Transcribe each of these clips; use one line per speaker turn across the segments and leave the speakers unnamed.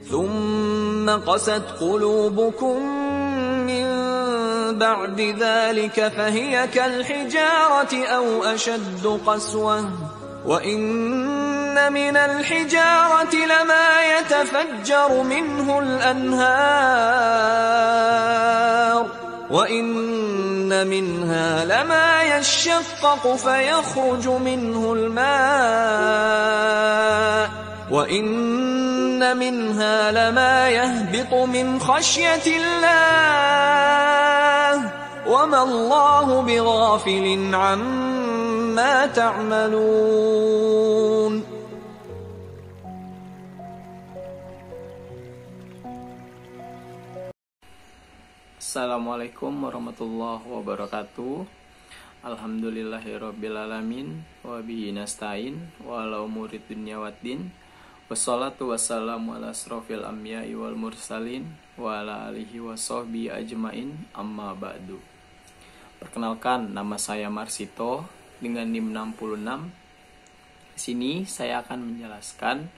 ثم قست قلوبكم من بعد ذلك فهي كالحجارة أو أشد قسوة وإن من الحجارة لما يتفجر منه الأنهار وإن منها لما يشقق فيخرج منه الماء وَإِنَّ مِنْهَا لَمَا يَهْبِطُ مِنْ خَشْيَةِ اللَّهِ وَمَا اللَّهُ بِغَافِلٍ عَمَّا تَعْمَلُونَ.
Assalamualaikum warahmatullahi wabarakatuh. Alhamdulillahirrabbilalamin. Wabihi nasta'in Walau murid dunya waddin. Wassalatu wassalamu ala asrofil anbiya'i wal mursalin wa ala alihi wa sahbihi ajmain, amma ba'du. Perkenalkan, nama saya Marsito dengan NIM 66. Di sini saya akan menjelaskan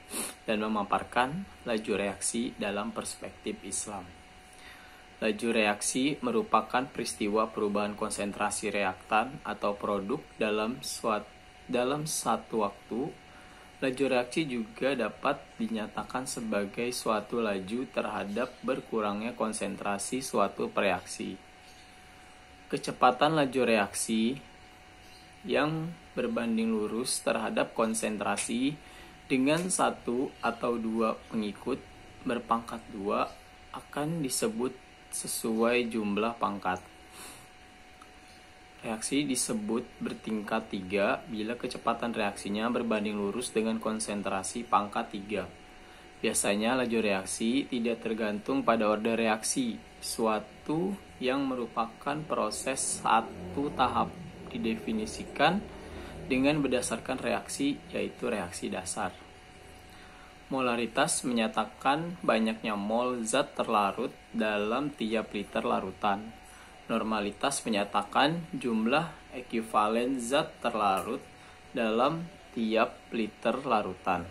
dan memaparkan laju reaksi dalam perspektif Islam. Laju reaksi merupakan peristiwa perubahan konsentrasi reaktan atau produk dalam satu waktu. Laju reaksi juga dapat dinyatakan sebagai suatu laju terhadap berkurangnya konsentrasi suatu reaksi. Kecepatan laju reaksi yang berbanding lurus terhadap konsentrasi dengan satu atau dua pengikut berpangkat 2 akan disebut sesuai jumlah pangkat. Reaksi disebut bertingkat 3 bila kecepatan reaksinya berbanding lurus dengan konsentrasi pangkat 3. Biasanya laju reaksi tidak tergantung pada orde reaksi, suatu yang merupakan proses satu tahap didefinisikan dengan berdasarkan reaksi, yaitu reaksi dasar. Molaritas menyatakan banyaknya mol zat terlarut dalam tiap liter larutan. Normalitas menyatakan jumlah ekuivalen zat terlarut dalam tiap liter larutan.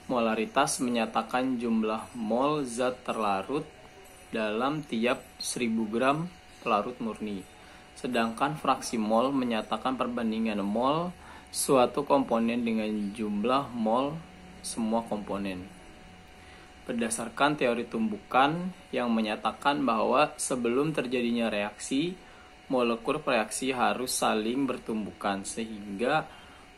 Molaritas menyatakan jumlah mol zat terlarut dalam tiap 1000 gram pelarut murni. Sedangkan fraksi mol menyatakan perbandingan mol suatu komponen dengan jumlah mol semua komponen. Berdasarkan teori tumbukan yang menyatakan bahwa sebelum terjadinya reaksi, molekul reaksi harus saling bertumbukan sehingga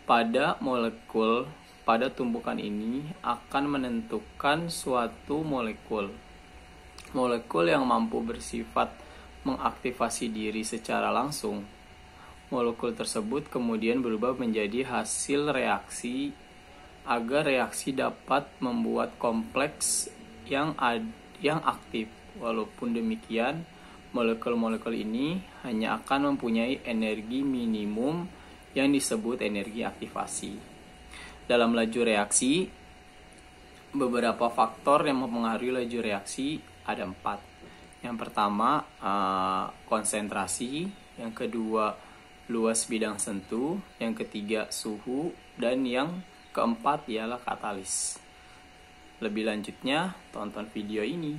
pada molekul pada tumbukan ini akan menentukan suatu molekul. Molekul yang mampu bersifat mengaktifasi diri secara langsung. Molekul tersebut kemudian berubah menjadi hasil reaksi agar reaksi dapat membuat kompleks yang aktif. Walaupun demikian, molekul-molekul ini hanya akan mempunyai energi minimum yang disebut energi aktivasi. Dalam laju reaksi, beberapa faktor yang mempengaruhi laju reaksi ada 4. Yang pertama, konsentrasi. Yang kedua, luas bidang sentuh. Yang ketiga, suhu. Dan yang keempat ialah katalis. Lebih lanjutnya, tonton video ini.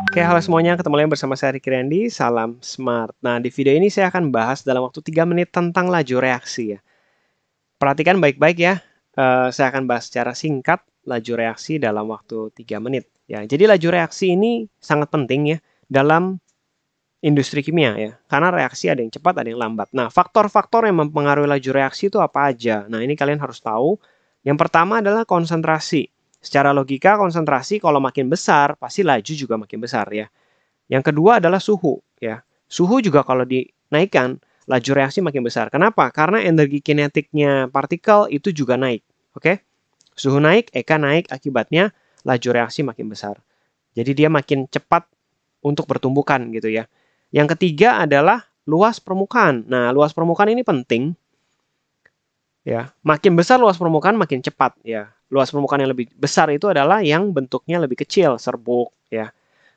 Oke, halo semuanya. Ketemu lagi bersama saya Ricky Randy. Salam Smart. Nah, di video ini saya akan bahas dalam waktu 3 menit tentang laju reaksi ya. Perhatikan baik-baik ya. saya akan bahas secara singkat laju reaksi dalam waktu 3 menit. Ya, jadi laju reaksi ini sangat penting ya dalam industri kimia ya, karena reaksi ada yang cepat, ada yang lambat. Nah, faktor-faktor yang mempengaruhi laju reaksi itu apa aja? Nah, ini kalian harus tahu. Yang pertama adalah konsentrasi. Secara logika, konsentrasi kalau makin besar, pasti laju juga makin besar ya. Yang kedua adalah suhu ya. Suhu juga kalau dinaikkan, laju reaksi makin besar. Kenapa? Karena energi kinetiknya partikel itu juga naik. Oke? Suhu naik, EK naik, akibatnya laju reaksi makin besar. Jadi dia makin cepat untuk bertumbukan gitu ya. Yang ketiga adalah luas permukaan. Nah, luas permukaan ini penting. Ya, makin besar luas permukaan makin cepat ya. Luas permukaan yang lebih besar itu adalah yang bentuknya lebih kecil, serbuk ya.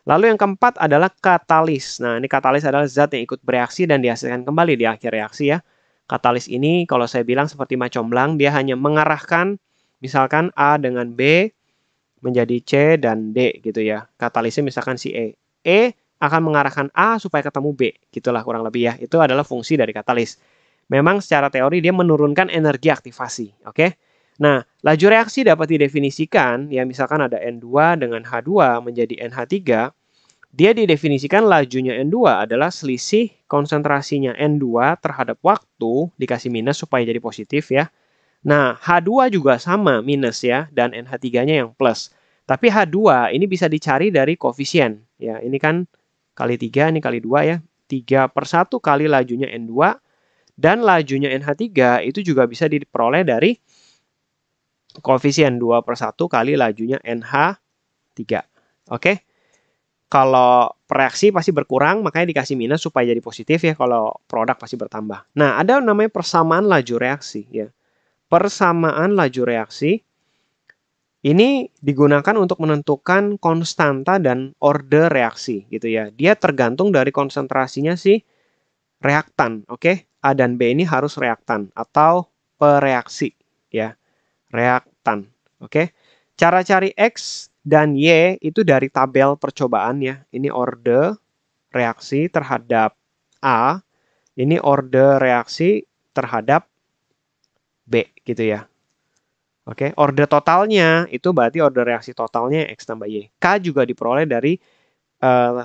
Lalu yang keempat adalah katalis. Nah, ini katalis adalah zat yang ikut bereaksi dan dihasilkan kembali di akhir reaksi ya. Katalis ini kalau saya bilang seperti macomblang, dia hanya mengarahkan misalkan A dengan B menjadi C dan D gitu ya. Katalisnya misalkan si E. E akan mengarahkan A supaya ketemu B. Gitulah kurang lebih ya. Itu adalah fungsi dari katalis. Memang secara teori dia menurunkan energi aktivasi. Oke? Nah, laju reaksi dapat didefinisikan, ya misalkan ada N2 dengan H2 menjadi NH3. Dia didefinisikan lajunya N2 adalah selisih konsentrasinya N2 terhadap waktu dikasih minus supaya jadi positif ya. Nah, H2 juga sama minus ya, dan NH3-nya yang plus. Tapi H2 ini bisa dicari dari koefisien. Ya, ini kan kali 3, ini kali 2 ya. 3/1 kali lajunya N2. Dan lajunya NH3 itu juga bisa diperoleh dari koefisien 2/1 kali lajunya NH3. Oke? Kalau reaksi pasti berkurang, makanya dikasih minus supaya jadi positif ya. Kalau produk pasti bertambah. Nah, ada namanya persamaan laju reaksi ya. Persamaan laju reaksi ini digunakan untuk menentukan konstanta dan order reaksi gitu ya. Dia tergantung dari konsentrasinya si reaktan, oke? A dan B ini harus reaktan atau pereaksi ya. Reaktan, oke? Cara cari X dan Y itu dari tabel percobaan ya. Ini order reaksi terhadap A, ini order reaksi terhadap B gitu ya. Oke, order totalnya itu berarti order reaksi totalnya X tambah Y. K juga diperoleh dari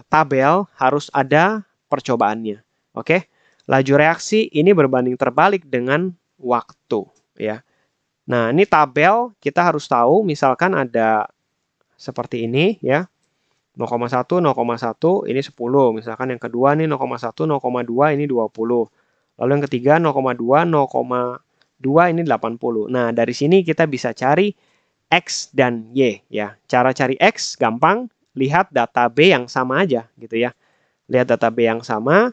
tabel, harus ada percobaannya. Oke, laju reaksi ini berbanding terbalik dengan waktu. Ya. Nah, ini tabel kita harus tahu, misalkan ada seperti ini ya. 0,1, 0,1, ini 10. Misalkan yang kedua nih 0,1, 0,2, ini 20. Lalu yang ketiga 0,2, 0,2 ini 80. Nah, dari sini kita bisa cari X dan Y ya. Cara cari X gampang, lihat data B yang sama aja gitu ya. Lihat data B yang sama.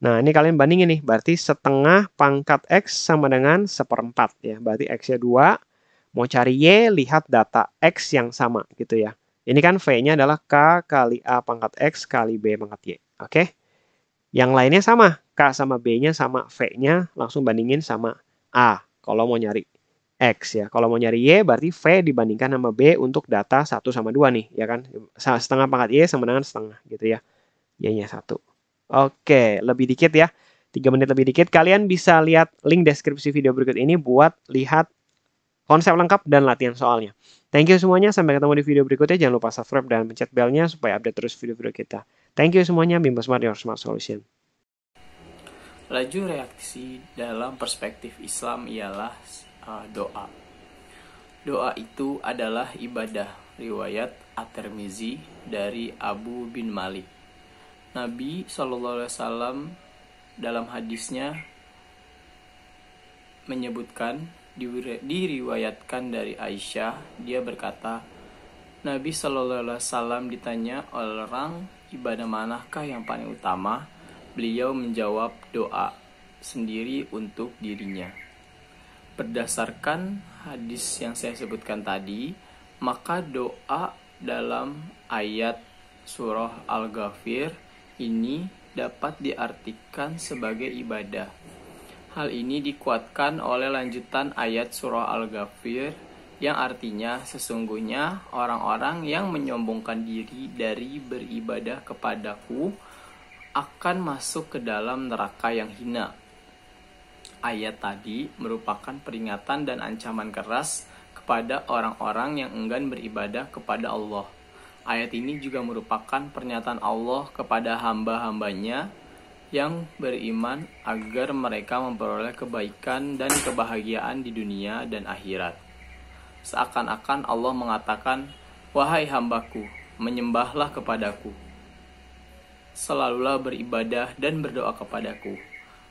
Nah, ini kalian bandingin nih, berarti setengah pangkat X sama dengan 1/4 ya. Berarti X-nya 2. Mau cari Y, lihat data X yang sama gitu ya. Ini kan V-nya adalah K kali A pangkat X kali B pangkat Y. Oke? Yang lainnya sama. K sama B-nya sama, V-nya langsung bandingin sama A. Kalau mau nyari X ya. Kalau mau nyari Y berarti V dibandingkan sama B untuk data 1 sama 2 nih. Ya kan? Setengah pangkat Y sama dengan setengah gitu ya. Y-nya 1. Oke, lebih dikit ya. 3 menit lebih dikit. Kalian bisa lihat link deskripsi video berikut ini buat lihat konsep lengkap dan latihan soalnya. Thank you semuanya. Sampai ketemu di video berikutnya. Jangan lupa subscribe dan pencet belnya supaya update terus video-video kita. Thank you semuanya. Bimbo Smart, your smart solution.
Laju reaksi dalam perspektif Islam ialah doa. Doa itu adalah ibadah. Riwayat At-Tirmizi dari Abu bin Malik. Nabi SAW dalam hadisnya menyebutkan, diriwayatkan dari Aisyah, dia berkata, Nabi SAW ditanya orang, ibadah manakah yang paling utama? Beliau menjawab, doa sendiri untuk dirinya. Berdasarkan hadis yang saya sebutkan tadi, maka doa dalam ayat surah Al-Ghafir ini dapat diartikan sebagai ibadah. Hal ini dikuatkan oleh lanjutan ayat surah Al-Ghafir yang artinya sesungguhnya orang-orang yang menyombongkan diri dari beribadah kepadaku akan masuk ke dalam neraka yang hina. Ayat tadi merupakan peringatan dan ancaman keras kepada orang-orang yang enggan beribadah kepada Allah. Ayat ini juga merupakan pernyataan Allah kepada hamba-hambanya yang beriman agar mereka memperoleh kebaikan dan kebahagiaan di dunia dan akhirat. Seakan-akan Allah mengatakan, "Wahai hambaku, menyembahlah kepadaku. Selalulah beribadah dan berdoa kepadaku.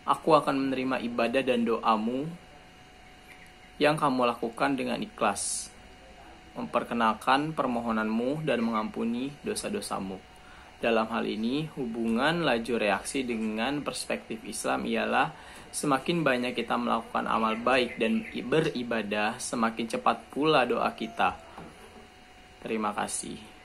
Aku akan menerima ibadah dan doamu yang kamu lakukan dengan ikhlas, memperkenalkan permohonanmu dan mengampuni dosa-dosamu." Dalam hal ini, hubungan laju reaksi dengan perspektif Islam ialah semakin banyak kita melakukan amal baik dan beribadah, semakin cepat pula doa kita. Terima kasih.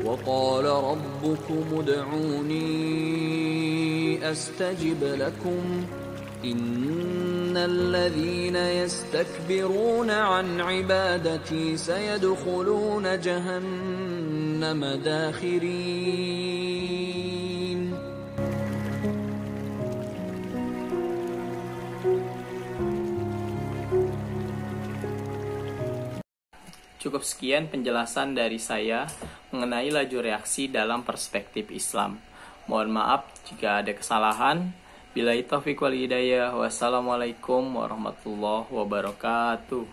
وقال ربكم ادعوني أستجب لكم إن الذين يستكبرون عن عبادتي سيدخلون جهنم داخرين.
Cukup sekian penjelasan dari saya mengenai laju reaksi dalam perspektif Islam. Mohon maaf jika ada kesalahan. Billahi taufiq wal hidayah. Wassalamualaikum warahmatullahi wabarakatuh.